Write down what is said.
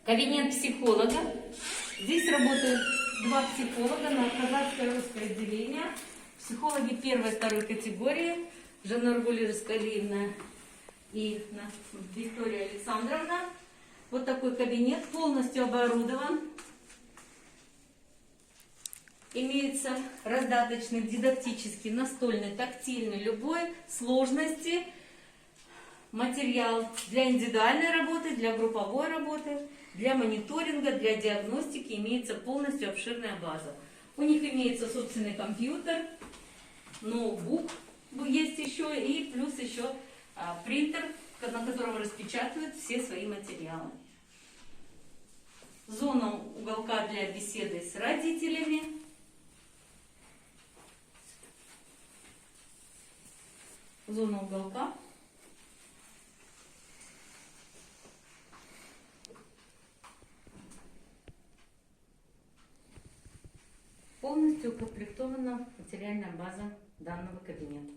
Кабинет психолога. Здесь работают два психолога на казахское русское отделение. Психологи первой и второй категории. Жанаргуль Раскалиевна и Виктория Александровна. Вот такой кабинет, полностью оборудован. Имеется раздаточный, дидактический, настольный, тактильный, любой сложности материал для индивидуальной работы, для групповой работы, для мониторинга, для диагностики. Имеется полностью обширная база. У них имеется собственный компьютер, ноутбук есть еще и плюс еще принтер, на котором распечатывают все свои материалы. Зона уголка для беседы с родителями. Зона уголка. Полностью укомплектована материальная база данного кабинета.